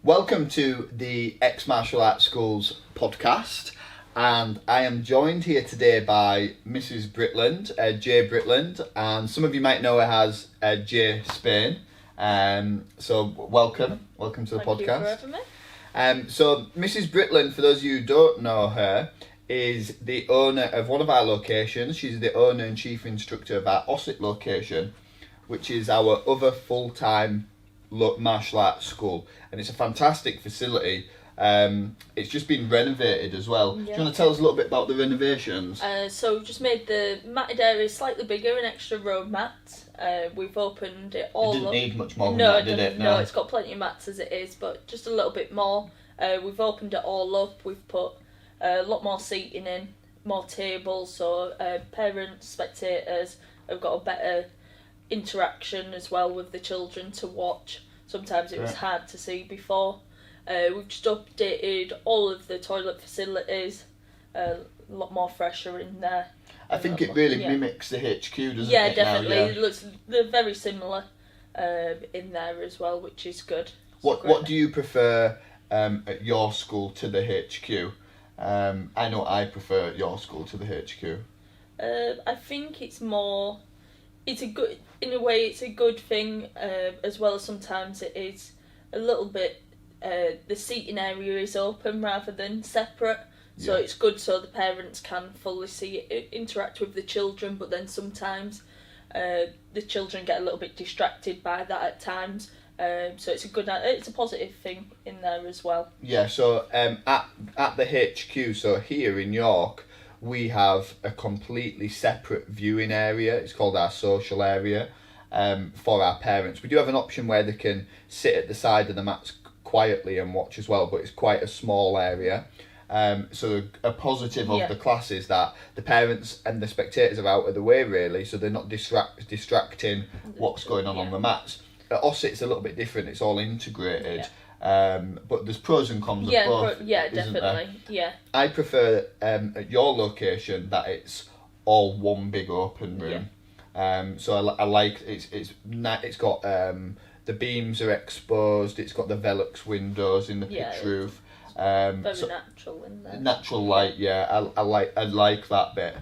Welcome to the X Martial Arts Schools podcast, and I am joined here today by Mrs. Britland, Jay Britland, and some of you might know her as Jay Spain. So welcome to the podcast. Thank you for having me. So Mrs. Britland, for those of you who don't know her, is the owner of one of our locations. She's the owner and chief instructor of our Ossett location, which is our other full-time martial arts school, and it's a fantastic facility. It's just been renovated as well. Yeah. Do you want to tell us a little bit about the renovations? So we've just made the matted area slightly bigger, an extra row of mats. We've opened it all It didn't up. need much more than that, did it? No, it's got plenty of mats as it is, but just a little bit more. We've opened it all up. We've put a lot more seating in, more tables, so parents, spectators have got a better interaction as well with the children to watch. Sometimes it was hard to see before. We've just updated all of the toilet facilities, a lot more fresher in there. I think it really mimics the HQ, doesn't yeah, it? Definitely. Now, It looks, they're very similar in there as well, which is good. What do you prefer at your school to the HQ? I know I prefer your school to the HQ. I think it's more. It's a good, in a way, it's a good thing, as well as sometimes it is a little bit. The seating area is open rather than separate, so it's good so the parents can fully see it, interact with the children. But then sometimes the children get a little bit distracted by that at times. So it's a positive thing in there as well. Yeah. So at the HQ, so here in York, we have a completely separate viewing area. It's called our social area for our parents. We do have an option where they can sit at the side of the mats quietly and watch as well, but it's quite a small area. So a positive of the class is that the parents and the spectators are out of the way, really, so they're not distracting what's going on the mats. At Ossett, it's a little bit different. It's all integrated. Yeah. But there's pros and cons of both. Definitely. There? Yeah. I prefer at your location that it's all one big open room. Yeah. So I like it's got the beams are exposed. It's got the Velux windows in the pitch roof. Very natural in there. Natural light. Yeah, I like that bit.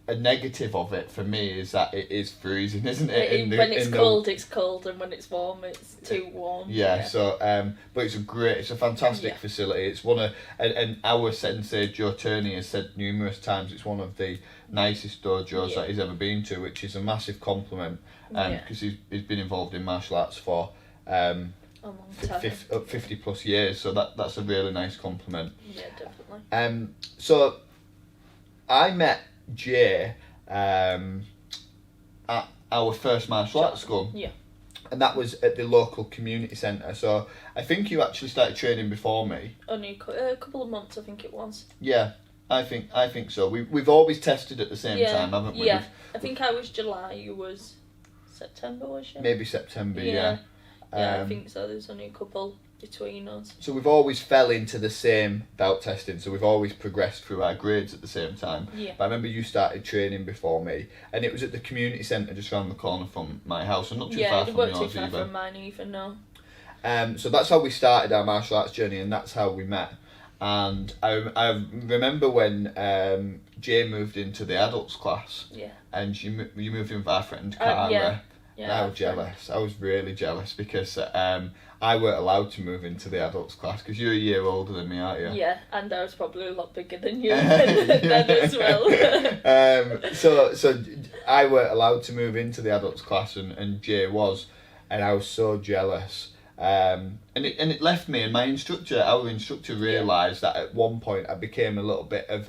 A negative of it for me is that it is freezing, isn't it? When it's cold, it's cold, and when it's warm, it's too warm. Yeah. So, but it's a fantastic facility. It's one of, and our sensei Joe Turney has said numerous times it's one of the nicest dojos that he's ever been to, which is a massive compliment. Because he's been involved in martial arts for a long time. 50 plus years. So that's a really nice compliment. Yeah, definitely. So I met Jay at our first martial arts school. Yeah. And that was at the local community centre. So I think you actually started training before me. Only a couple of months, I think it was. Yeah, I think so. We've always tested at the same time, haven't we? Yeah, I think I was July, you was September, was you? Maybe September, Yeah, I think so. There's only a couple between us. So we've always fell into the same belt testing, so we've always progressed through our grades at the same time. Yeah. But I remember you started training before me, and it was at the community centre just around the corner from my house, and not too far from yours either. Yeah, it weren't too far from mine either, no. So that's how we started our martial arts journey, and that's how we met. And I remember when Jay moved into the adults class. Yeah. And you moved in with our friend Cara. Yeah. I was jealous. I was really jealous because I weren't allowed to move into the adults class because you're a year older than me, aren't you? Yeah, and I was probably a lot bigger than you then as well. So I weren't allowed to move into the adults class, and Jay was, and I was so jealous. And it left me, and our instructor realised that at one point I became a little bit of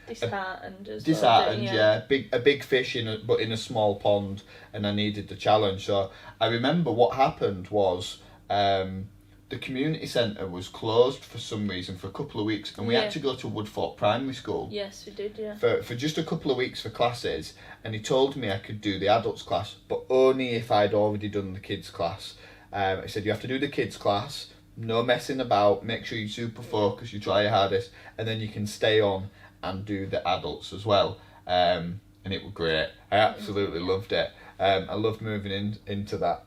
disheartened as disheartened, well. A big fish in a small pond, and I needed the challenge. So I remember what happened was the community centre was closed for some reason for a couple of weeks, and we had to go to Woodford Primary School. Yes, we did, yeah. For just a couple of weeks for classes, and he told me I could do the adults class, but only if I'd already done the kids class. He said you have to do the kids class, no messing about, make sure you super focus, you try your hardest, and then you can stay on and do the adults as well. And it was great. I absolutely loved it. I loved moving into that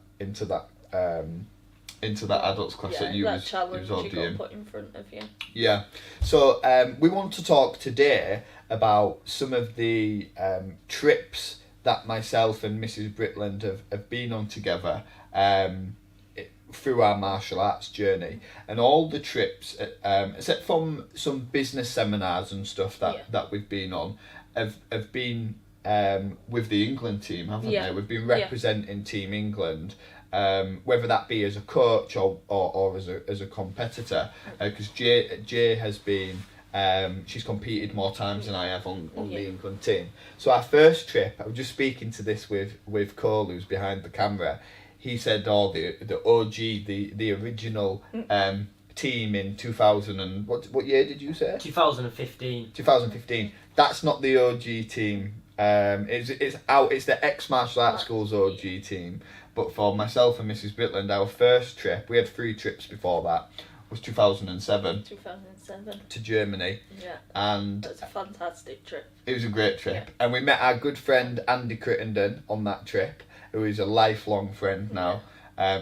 into that adults class that you that was challenge you doing. got put in front of you. Yeah. So we want to talk today about some of the trips that myself and Mrs. Britland have been on together through our martial arts journey, and all the trips, except from some business seminars and stuff that we've been on, have been with the England team, haven't they? We've been representing Team England. Whether that be as a coach or as a competitor, because Jay has been, she's competed more times than I have on the England team. So our first trip, I was just speaking to this with Cole, who's behind the camera. He said, the OG, the original team in 2000 and what year did you say? 2015. 2015. That's not the OG team. It's the ex martial arts schools OG team. But for myself and Mrs. Britland, our first trip, we had 3 trips before that, was 2007. 2007. To Germany. Yeah. And that was a fantastic trip. It was a great trip. And we met our good friend Andy Crittenden on that trip, who is a lifelong friend now.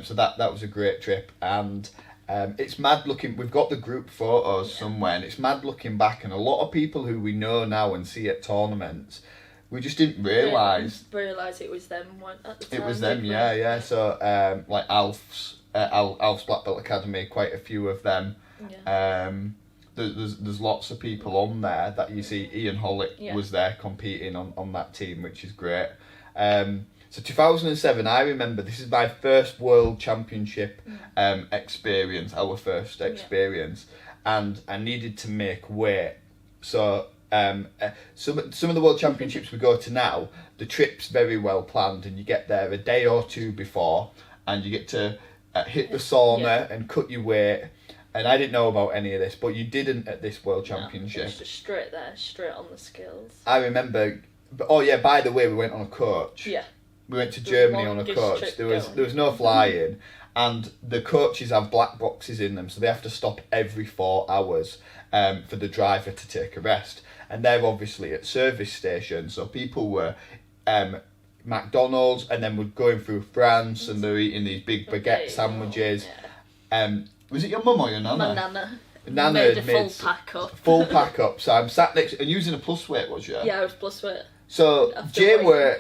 So that was a great trip. And it's mad looking, we've got the group photos somewhere, and it's mad looking back, and a lot of people who we know now and see at tournaments, we just didn't realise it was them at the time. It was them, yeah. So like Alf's Black Belt Academy, quite a few of them. Yeah. There's lots of people on there that you see. Ian Hollick was there competing on that team, which is great. So 2007, I remember this is my first World Championship experience, our first experience, and I needed to make weight. So some of the World Championships we go to now, the trip's very well planned, and you get there a day or two before, and you get to hit the sauna and cut your weight. And I didn't know about any of this, but you didn't at this World Championship. It was just straight there, straight on the scales. I remember. By the way, we went on a coach. Yeah. We went to Germany on a coach. There was no flying, and the coaches have black boxes in them, so they have to stop every 4 hours for the driver to take a rest. And they're obviously at service stations, so people were McDonald's, and then we're going through France, and they're eating these big baguette sandwiches. Was it your mum or your nana? My nana. Nana made had a full pack up. Full pack up. So I'm sat next and using a plus weight, was you? Yeah, I was plus weight. So Jay were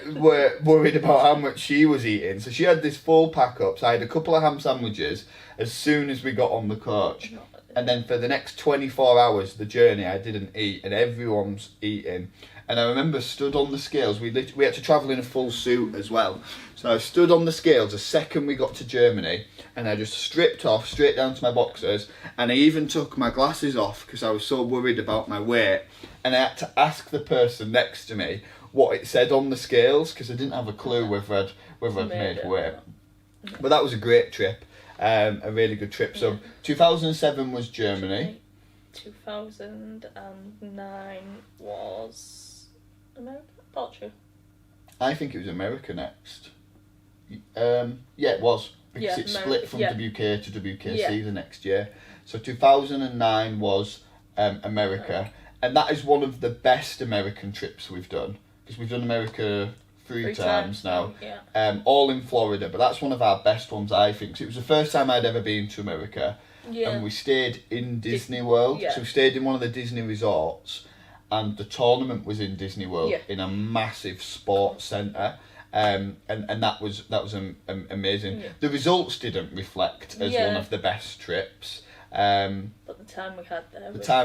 worried about how much she was eating. So she had this full pack up. So I had a couple of ham sandwiches as soon as we got on the coach. And then for the next 24 hours, the journey, I didn't eat, and everyone's eating. And I remember stood on the scales. We had to travel in a full suit as well. So I stood on the scales the second we got to Germany, and I just stripped off straight down to my boxers, and I even took my glasses off because I was so worried about my weight. And I had to ask the person next to me what it said on the scales because I didn't have a clue whether I'd made weight. But that was a great trip, a really good trip. So 2007 was Germany. 2009 was America? Portugal. I think it was America next. It was. Because it split from WK to WKC the next year. So 2009 was America. And that is one of the best American trips we've done. Because we've done America three times now. All in Florida. But that's one of our best ones, I think. 'Cause it was the first time I'd ever been to America. And we stayed in Disney World. So we stayed in one of the Disney resorts. And the tournament was in Disney World in a massive sports centre. And that was amazing. The results didn't reflect as one of the best trips. But the time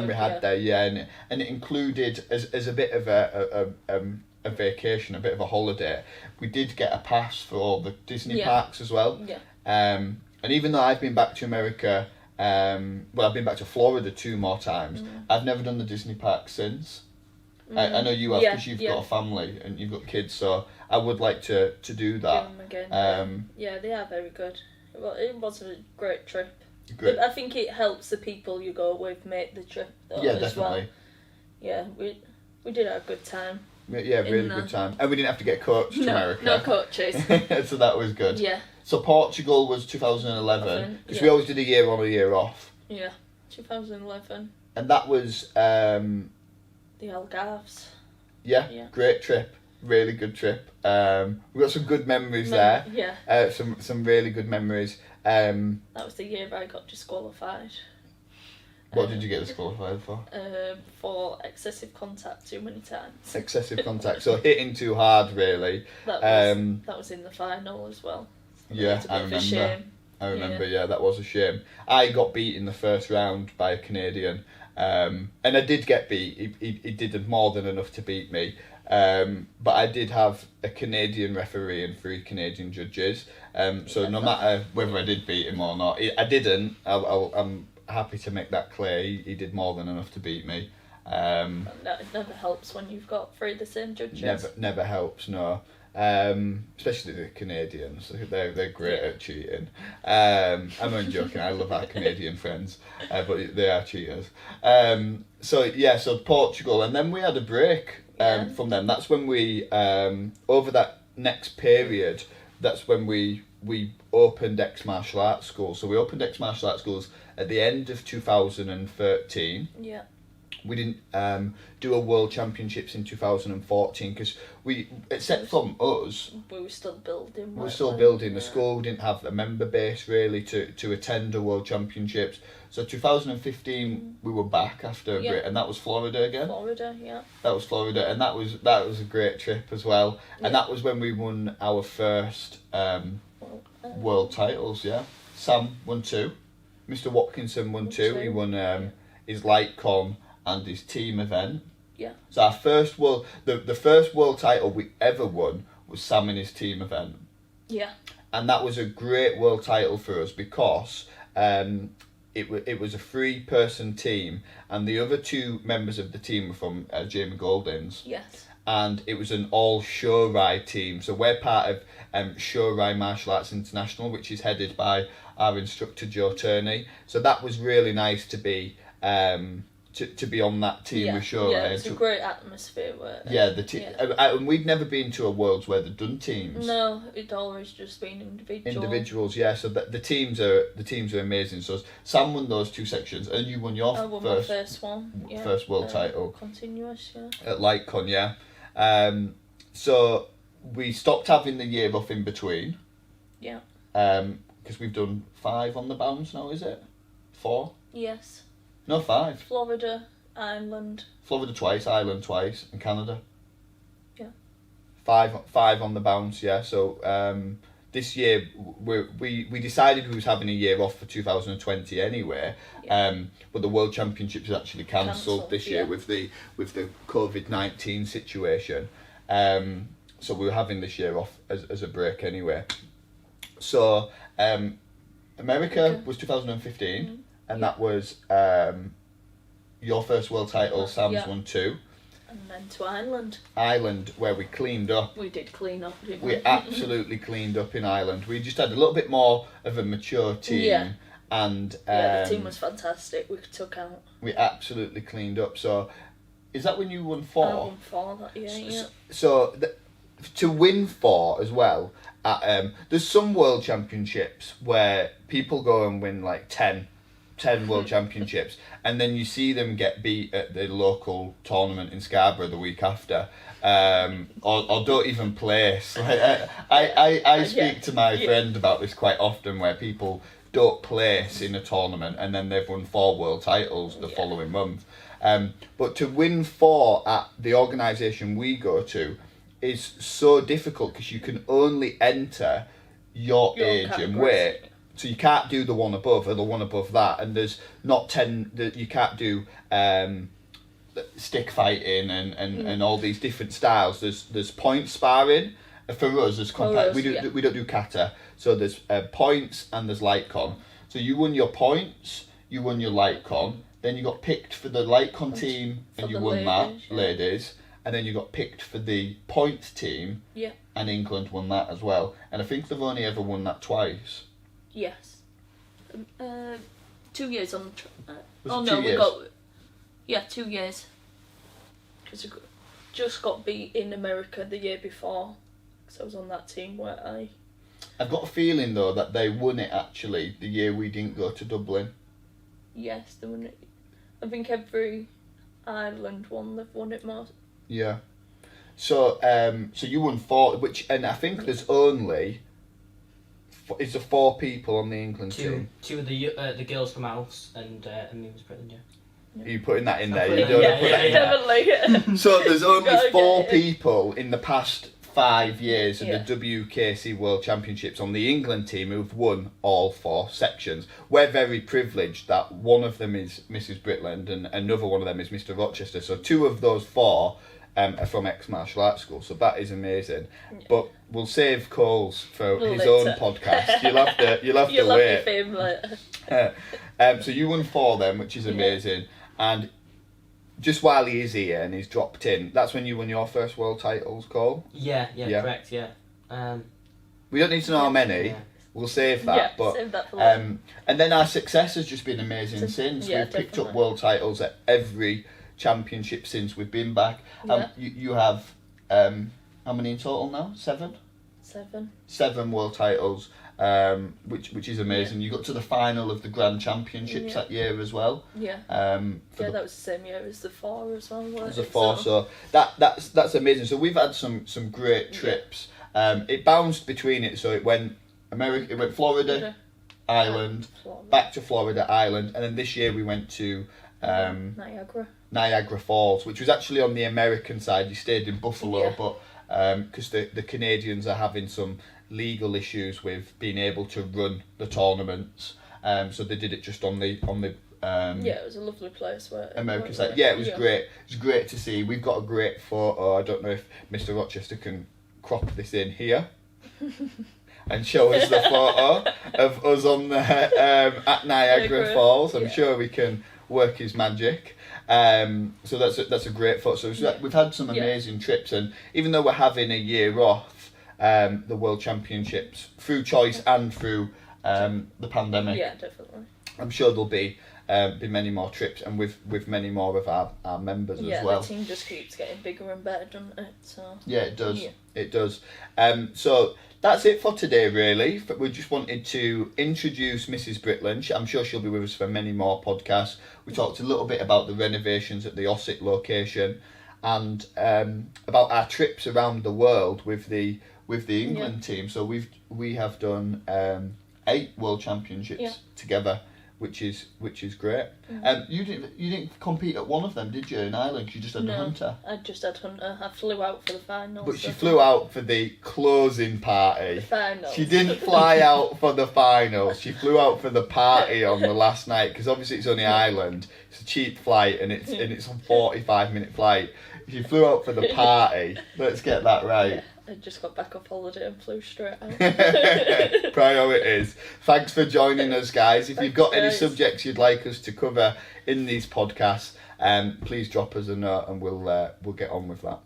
we had there. And it included as a bit of a vacation, a bit of a holiday. We did get a pass for all the Disney parks as well. And even though I've been back to America, I've been back to Florida 2 more times. I've never done the Disney parks since. I know you have because you've got a family and you've got kids, so I would like to do that. Again. They are very good. Well, it was a great trip. I think it helps the people you go with make the trip though, as definitely. Yeah, we did have a good time. Yeah, really good time. And we didn't have to get coached to America. No coaches. So that was good. Yeah. So Portugal was 2011, because we always did a year on, a year off. Yeah, 2011. And that was... the Algarves. Yeah, great trip. Really good trip. We've got some good memories there. Yeah. Some really good memories. That was the year I got disqualified. What did you get disqualified for? For excessive contact too many times. Excessive contact, so hitting too hard, really. That was in the final as well. Yeah, I remember. Yeah, that was a shame. I got beat in the first round by a Canadian, and I did get beat. He did more than enough to beat me. But I did have a Canadian referee and 3 Canadian judges. So no matter whether I did beat him or not, I didn't. I'm happy to make that clear. He did more than enough to beat me. It never helps when you've got 3 of the same judges. Never helps, no. Especially the Canadians, they're great at cheating. I'm only joking. I love our Canadian friends, but they are cheaters. So Portugal, and then we had a break from them. That's when we over that next period. That's when we opened X Martial Arts Schools. So we opened X Martial Arts Schools at the end of 2013. Yeah. We didn't do a World Championships in 2014 because except from us, we were still building. The school didn't have a member base really to attend a World Championships. So 2015 we were back after a break, and that was Florida again. That was Florida, and that was a great trip as well. Yeah. And that was when we won our first world titles. Yeah, Sam won 2, Mr. Watkinson won 2. He won his light con and his team event. Yeah. So our first the first world title we ever won was Sam in his team event. Yeah. And that was a great world title for us because it was a 3-person team, and the other 2 members of the team were from Jamie Goldings. Yes. And it was an all Shorai team. So we're part of Shorai Martial Arts International, which is headed by our instructor Joe Turney. So that was really nice to be to be on that team with Shorai. Yeah, it's a great atmosphere. And we'd never been to a Worlds where they'd done teams. No, it'd always just been individuals. Yeah. So the teams are amazing. So Sam won those 2 sections, and you won your first one. Yeah. First world title. Continuous. Yeah. At LightCon, yeah. So we stopped having the year off in between. Yeah. Because we've done 5 on the bounce now, is it? 4? Yes. No, 5. Florida, Ireland. Florida twice, Ireland twice, and Canada. Yeah. 5 on the bounce, yeah. So this year we decided we was having a year off for 2020 anyway. Yeah. But the World Championships is actually cancelled this year with the COVID-19 situation. So we were having this year off as a break anyway. So America was 2015. Mm-hmm. And that was your first world title. Sam's won 2. And then to Ireland. Ireland, where we cleaned up. We did clean up, didn't we? We absolutely cleaned up in Ireland. We just had a little bit more of a mature team. Yeah. And the team was fantastic. We took out. We absolutely cleaned up. So, is that when you won 4? I won 4 that year, yeah. So, to win 4 as well, there's some World Championships where people go and win like 10 World Championships, and then you see them get beat at the local tournament in Scarborough the week after, or don't even place. Like, I speak to my friend about this quite often, where people don't place in a tournament and then they've won 4 world titles the following month. But to win 4 at the organisation we go to is so difficult because you can only enter your age and weight. So you can't do the one above or the one above that, and there's not 10. You can't do stick fighting and all these different styles. There's point sparring for us. There's we don't do kata. So there's points and there's light con. So you won your points, you won your light con. Then you got picked for the light con team and you won ladies. And then you got picked for the points team. Yeah. And England won that as well. And I think they've only ever won that twice. Yes. 2 years on the... we got... 2 years. Because we just got beat in America the year before. Because I was on that team where I've got a feeling, though, that they won it, actually, the year we didn't go to Dublin. Yes, they won it. I think every Ireland one, they've won it most. Yeah. So you won 4, and I think there's only Is there 4 people on the England team? Two of the girls from House and me was Britland, yeah. Are you putting that in there? putting You it don't in. put that in there. Definitely. So there's only Gotta 4 get it. people in the past 5 years of Yeah. the WKC World Championships on the England team who've won all 4 sections. We're very privileged that one of them is Mrs. Britland and another one of them is Mr. Rochester. So 2 of those 4 are from Martial Arts School. So that is amazing. Yeah. But we'll save Cole's for his Later. own podcast. You'll have to You'll have your wait. fame later. So you won 4 then, which is amazing. And just while he is here and he's dropped in, that's when you won your first world titles, Cole? Yeah, Yeah. correct, yeah. We don't need to know how many. Yeah. We'll save that. Yeah, but save that for later. and then our success has just been amazing since. Yeah, We've picked up definitely. world titles at every championship since we've been back. Yeah. You have how many in total now? 7? 7. 7 world titles, which is amazing. You got to the final of the Grand Championships that year as well. Yeah. For That was the same year as the 4 as well. As a 4, so that's amazing. So we've had some great trips. It bounced between it, so it went Florida, Ireland, back to Florida, Ireland, and then this year we went to Niagara Falls, which was actually on the American side. You stayed in Buffalo, but because the Canadians are having some legal issues with being able to run the tournaments, so they did it just on the it was a lovely place. American side. Yeah, it was great. It was great to see. We've got a great photo. I don't know if Mr. Rochester can crop this in here and show us the photo of us on the at Niagara Falls. I'm sure we can work his magic. So that's a great photo. So we've had some amazing trips, and even though we're having a year off, the World Championships through choice and through the pandemic. Yeah, definitely. I'm sure there'll be many more trips, and with many more of our members as well. Yeah, the team just keeps getting bigger and better, doesn't it? So yeah, it does. Yeah. It does. So that's it for today, really. We just wanted to introduce Mrs. Britland. I'm sure she'll be with us for many more podcasts. We talked a little bit about the renovations at the Ossett location, and about our trips around the world with the England team. So we have done 8 World Championships together, which is great. You didn't compete at one of them, did you, in Ireland? 'Cause you just had Hunter. I just had Hunter. I flew out for the finals. But she flew out for the closing party. The finals. She didn't fly out for the finals. She flew out for the party on the last night, because obviously it's only Ireland. It's a cheap flight, and it's a 45-minute flight. She flew out for the party. Let's get that right. Yeah. I just got back off holiday and flew straight out. Priorities. Thanks for joining us, guys. If you've got any guys. subjects you'd like us to cover in these podcasts, please drop us a note and we'll get on with that.